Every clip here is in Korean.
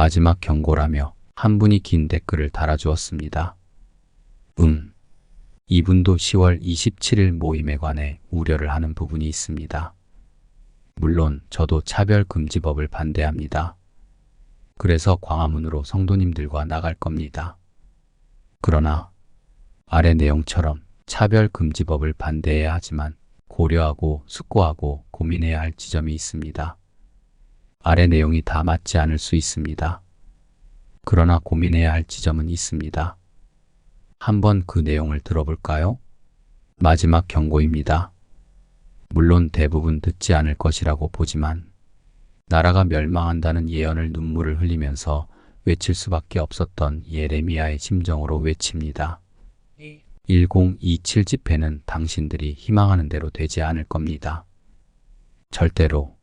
마지막 경고라며 한 분이 긴 댓글을 달아주었습니다. 이분도 10월 27일 모임에 관해 우려를 하는 부분이 있습니다. 물론 저도 차별금지법을 반대합니다. 그래서 광화문으로 성도님들과 나갈 겁니다. 그러나 아래 내용처럼 차별금지법을 반대해야 하지만 고려하고 숙고하고 고민해야 할 지점이 있습니다. 아래 내용이 다 맞지 않을 수 있습니다. 그러나 고민해야 할 지점은 있습니다. 한번 그 내용을 들어볼까요? 마지막 경고입니다. 물론 대부분 듣지 않을 것이라고 보지만 나라가 멸망한다는 예언을 눈물을 흘리면서 외칠 수밖에 없었던 예레미야의 심정으로 외칩니다. 1027 집회는 당신들이 희망하는 대로 되지 않을 겁니다. 절대로.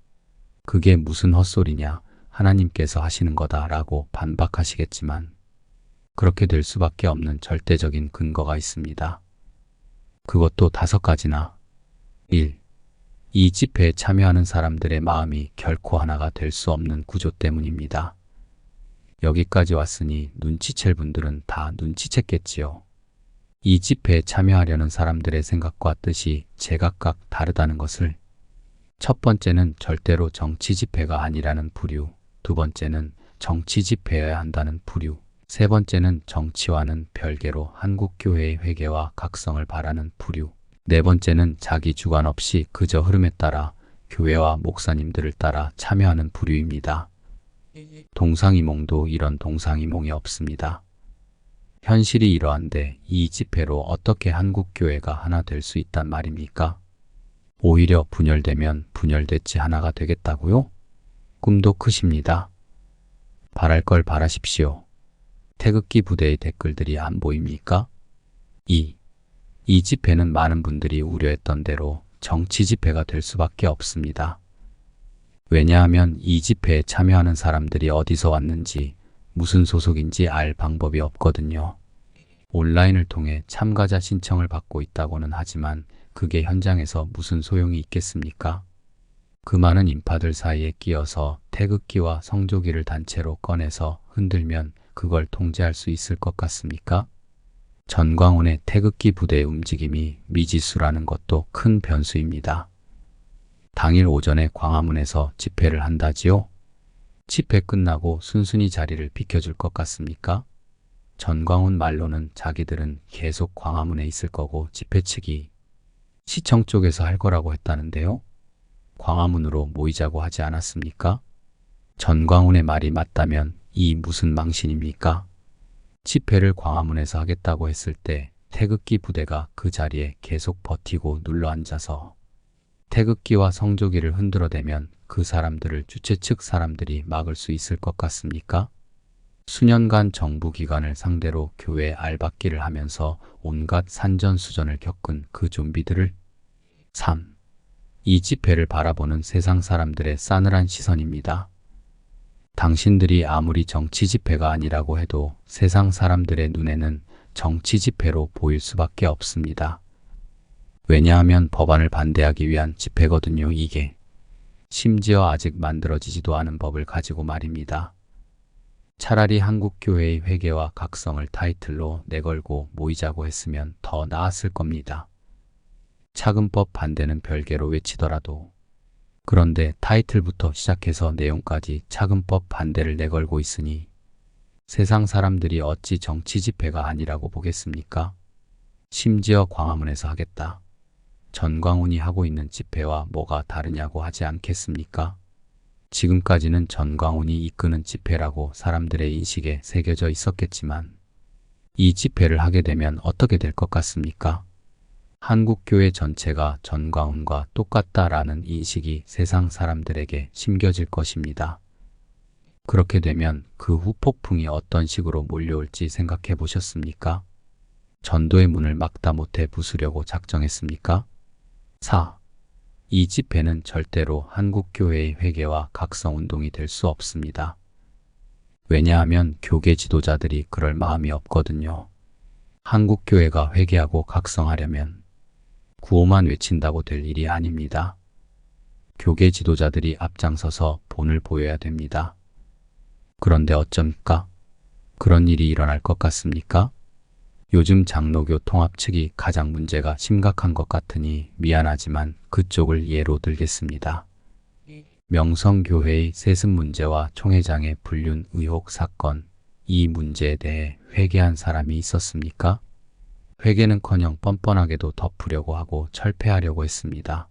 그게 무슨 헛소리냐, 하나님께서 하시는 거다라고 반박하시겠지만 그렇게 될 수밖에 없는 절대적인 근거가 있습니다. 그것도 5가지나. 1. 이 집회에 참여하는 사람들의 마음이 결코 하나가 될 수 없는 구조 때문입니다. 여기까지 왔으니 눈치챌 분들은 다 눈치챘겠지요. 이 집회에 참여하려는 사람들의 생각과 뜻이 제각각 다르다는 것을. 첫 번째는 절대로 정치 집회가 아니라는 부류, 두 번째는 정치 집회여야 한다는 부류, 세 번째는 정치와는 별개로 한국교회의 회개와 각성을 바라는 부류, 네 번째는 자기 주관 없이 그저 흐름에 따라 교회와 목사님들을 따라 참여하는 부류입니다. 동상이몽도 이런 동상이몽이 없습니다. 현실이 이러한데 이 집회로 어떻게 한국교회가 하나 될 수 있단 말입니까? 오히려 분열되면 분열됐지 하나가 되겠다고요? 꿈도 크십니다. 바랄 걸 바라십시오. 태극기 부대의 댓글들이 안 보입니까? 2. 이 집회는 많은 분들이 우려했던 대로 정치 집회가 될 수밖에 없습니다. 왜냐하면 이 집회에 참여하는 사람들이 어디서 왔는지, 무슨 소속인지 알 방법이 없거든요. 온라인을 통해 참가자 신청을 받고 있다고는 하지만 그게 현장에서 무슨 소용이 있겠습니까? 그 많은 인파들 사이에 끼어서 태극기와 성조기를 단체로 꺼내서 흔들면 그걸 통제할 수 있을 것 같습니까? 전광훈의 태극기 부대의 움직임이 미지수라는 것도 큰 변수입니다. 당일 오전에 광화문에서 집회를 한다지요? 집회 끝나고 순순히 자리를 비켜줄 것 같습니까? 전광훈 말로는 자기들은 계속 광화문에 있을 거고 집회 측이 시청 쪽에서 할 거라고 했다는데요. 광화문으로 모이자고 하지 않았습니까? 전광훈의 말이 맞다면 이 무슨 망신입니까? 집회를 광화문에서 하겠다고 했을 때 태극기 부대가 그 자리에 계속 버티고 눌러앉아서 태극기와 성조기를 흔들어대면 그 사람들을 주최 측 사람들이 막을 수 있을 것 같습니까? 수년간 정부 기관을 상대로 교회 알박기를 하면서 온갖 산전수전을 겪은 그 좀비들을. 3. 이 집회를 바라보는 세상 사람들의 싸늘한 시선입니다. 당신들이 아무리 정치 집회가 아니라고 해도 세상 사람들의 눈에는 정치 집회로 보일 수밖에 없습니다. 왜냐하면 법안을 반대하기 위한 집회거든요, 이게. 심지어 아직 만들어지지도 않은 법을 가지고 말입니다. 차라리 한국교회의 회개와 각성을 타이틀로 내걸고 모이자고 했으면 더 나았을 겁니다. 차근법 반대는 별개로 외치더라도. 그런데 타이틀부터 시작해서 내용까지 차근법 반대를 내걸고 있으니 세상 사람들이 어찌 정치 집회가 아니라고 보겠습니까? 심지어 광화문에서 하겠다. 전광훈이 하고 있는 집회와 뭐가 다르냐고 하지 않겠습니까? 지금까지는 전광훈이 이끄는 집회라고 사람들의 인식에 새겨져 있었겠지만 이 집회를 하게 되면 어떻게 될 것 같습니까? 한국교회 전체가 전광훈과 똑같다라는 인식이 세상 사람들에게 심겨질 것입니다. 그렇게 되면 그 후 폭풍이 어떤 식으로 몰려올지 생각해 보셨습니까? 전도의 문을 막다 못해 부수려고 작정했습니까? 4. 이 집회는 절대로 한국교회의 회개와 각성운동이 될 수 없습니다. 왜냐하면 교계 지도자들이 그럴 마음이 없거든요. 한국교회가 회개하고 각성하려면 구호만 외친다고 될 일이 아닙니다. 교계 지도자들이 앞장서서 본을 보여야 됩니다. 그런데 어쩝니까? 그런 일이 일어날 것 같습니까? 요즘 장로교 통합 측이 가장 문제가 심각한 것 같으니 미안하지만 그쪽을 예로 들겠습니다. 명성교회의 세습 문제와 총회장의 불륜 의혹 사건, 이 문제에 대해 회개한 사람이 있었습니까? 회개는커녕 뻔뻔하게도 덮으려고 하고 철폐하려고 했습니다.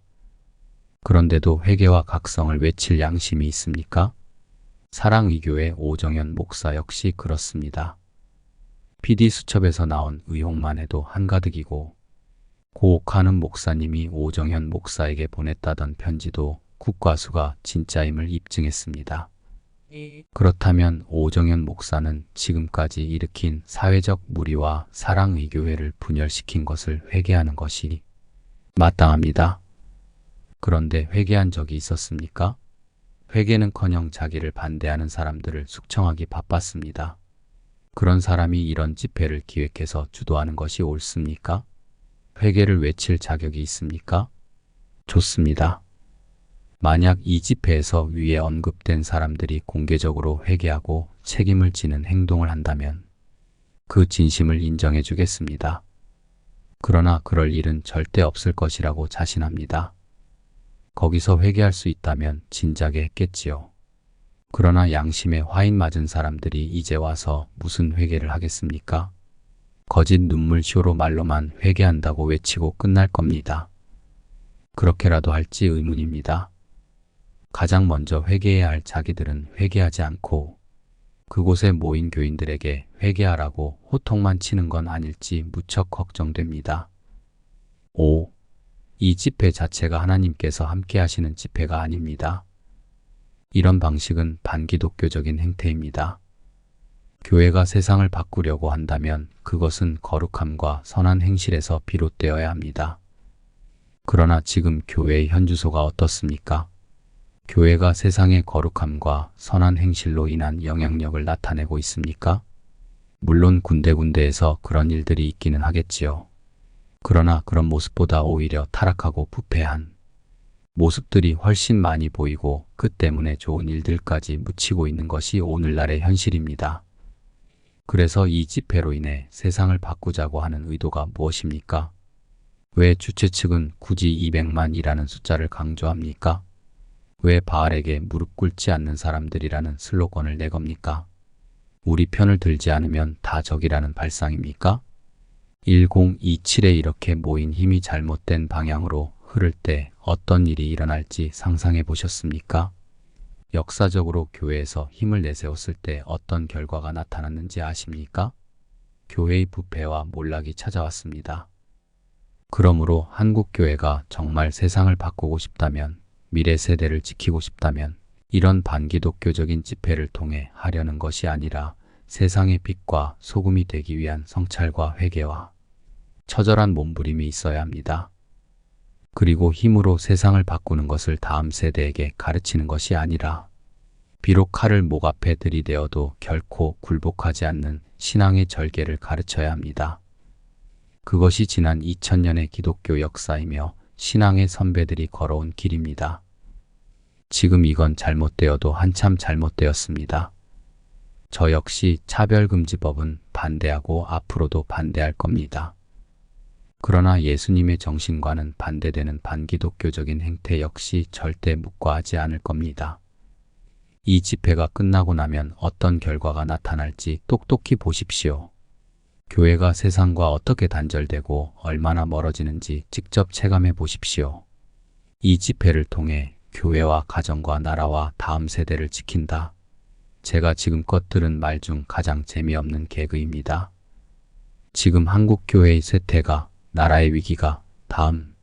그런데도 회개와 각성을 외칠 양심이 있습니까? 사랑의교회 오정현 목사 역시 그렇습니다. PD수첩에서 나온 의혹만 해도 한가득이고 고옥하는 목사님이 오정현 목사에게 보냈다던 편지도 국과수가 진짜임을 입증했습니다. 그렇다면 오정현 목사는 지금까지 일으킨 사회적 무리와 사랑의교회를 분열시킨 것을 회개하는 것이 마땅합니다. 그런데 회개한 적이 있었습니까? 회개는커녕 자기를 반대하는 사람들을 숙청하기 바빴습니다. 그런 사람이 이런 집회를 기획해서 주도하는 것이 옳습니까? 회개를 외칠 자격이 있습니까? 좋습니다. 만약 이 집회에서 위에 언급된 사람들이 공개적으로 회개하고 책임을 지는 행동을 한다면 그 진심을 인정해 주겠습니다. 그러나 그럴 일은 절대 없을 것이라고 자신합니다. 거기서 회개할 수 있다면 진작에 했겠지요. 그러나 양심에 화인 맞은 사람들이 이제 와서 무슨 회개를 하겠습니까? 거짓 눈물쇼로 말로만 회개한다고 외치고 끝날 겁니다. 그렇게라도 할지 의문입니다. 가장 먼저 회개해야 할 자기들은 회개하지 않고 그곳에 모인 교인들에게 회개하라고 호통만 치는 건 아닐지 무척 걱정됩니다. 5. 이 집회 자체가 하나님께서 함께 하시는 집회가 아닙니다. 이런 방식은 반기독교적인 행태입니다. 교회가 세상을 바꾸려고 한다면 그것은 거룩함과 선한 행실에서 비롯되어야 합니다. 그러나 지금 교회의 현주소가 어떻습니까? 교회가 세상의 거룩함과 선한 행실로 인한 영향력을 나타내고 있습니까? 물론 군데군데에서 그런 일들이 있기는 하겠지요. 그러나 그런 모습보다 오히려 타락하고 부패한 모습들이 훨씬 많이 보이고 그 때문에 좋은 일들까지 묻히고 있는 것이 오늘날의 현실입니다. 그래서 이 집회로 인해 세상을 바꾸자고 하는 의도가 무엇입니까? 왜 주최 측은 굳이 200만이라는 숫자를 강조합니까? 왜 바알에게 무릎 꿇지 않는 사람들이라는 슬로건을 내겁니까? 우리 편을 들지 않으면 다 적이라는 발상입니까? 1027에 이렇게 모인 힘이 잘못된 방향으로 흐를 때 어떤 일이 일어날지 상상해 보셨습니까? 역사적으로 교회에서 힘을 내세웠을 때 어떤 결과가 나타났는지 아십니까? 교회의 부패와 몰락이 찾아왔습니다. 그러므로 한국교회가 정말 세상을 바꾸고 싶다면, 미래 세대를 지키고 싶다면 이런 반기독교적인 집회를 통해 하려는 것이 아니라 세상의 빛과 소금이 되기 위한 성찰과 회개와 처절한 몸부림이 있어야 합니다. 그리고 힘으로 세상을 바꾸는 것을 다음 세대에게 가르치는 것이 아니라 비록 칼을 목 앞에 들이대어도 결코 굴복하지 않는 신앙의 절개를 가르쳐야 합니다. 그것이 지난 2000년의 기독교 역사이며 신앙의 선배들이 걸어온 길입니다. 지금 이건 잘못되어도 한참 잘못되었습니다. 저 역시 차별금지법은 반대하고 앞으로도 반대할 겁니다. 그러나 예수님의 정신과는 반대되는 반기독교적인 행태 역시 절대 묵과하지 않을 겁니다. 이 집회가 끝나고 나면 어떤 결과가 나타날지 똑똑히 보십시오. 교회가 세상과 어떻게 단절되고 얼마나 멀어지는지 직접 체감해 보십시오. 이 집회를 통해 교회와 가정과 나라와 다음 세대를 지킨다. 제가 지금껏 들은 말 중 가장 재미없는 개그입니다. 지금 한국교회의 쇠퇴가, 나라의 위기가, 다음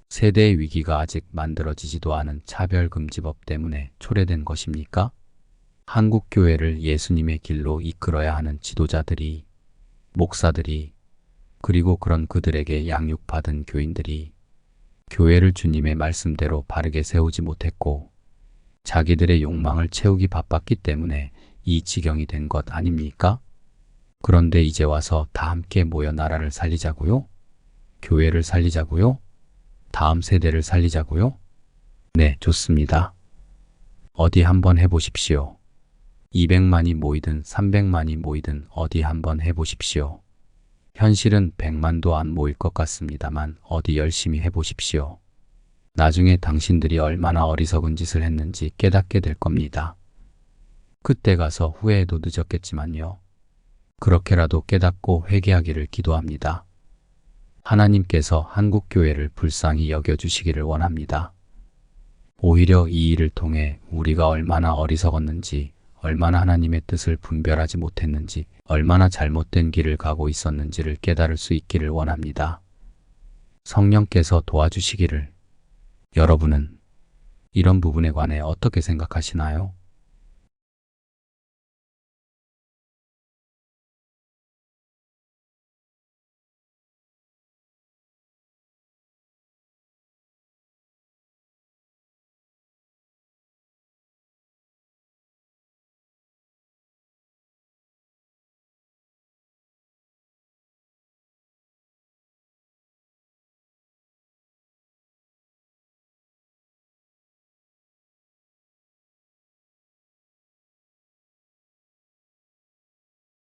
세대의 위기가 아직 만들어지지도 않은 차별금지법 때문에 초래된 것입니까? 한국교회를 예수님의 길로 이끌어야 하는 지도자들이, 목사들이, 그리고 그런 그들에게 양육받은 교인들이 교회를 주님의 말씀대로 바르게 세우지 못했고 자기들의 욕망을 채우기 바빴기 때문에 이 지경이 된 것 아닙니까? 그런데 이제 와서 다 함께 모여 나라를 살리자고요? 교회를 살리자고요? 다음 세대를 살리자고요? 네, 좋습니다. 어디 한번 해보십시오. 200만이 모이든 300만이 모이든 어디 한번 해보십시오. 현실은 100만도 안 모일 것 같습니다만 어디 열심히 해보십시오. 나중에 당신들이 얼마나 어리석은 짓을 했는지 깨닫게 될 겁니다. 그때 가서 후회해도 늦었겠지만요. 그렇게라도 깨닫고 회개하기를 기도합니다. 하나님께서 한국교회를 불쌍히 여겨주시기를 원합니다. 오히려 이 일을 통해 우리가 얼마나 어리석었는지, 얼마나 하나님의 뜻을 분별하지 못했는지, 얼마나 잘못된 길을 가고 있었는지를 깨달을 수 있기를 원합니다. 성령께서 도와주시기를. 여러분은 이런 부분에 관해 어떻게 생각하시나요?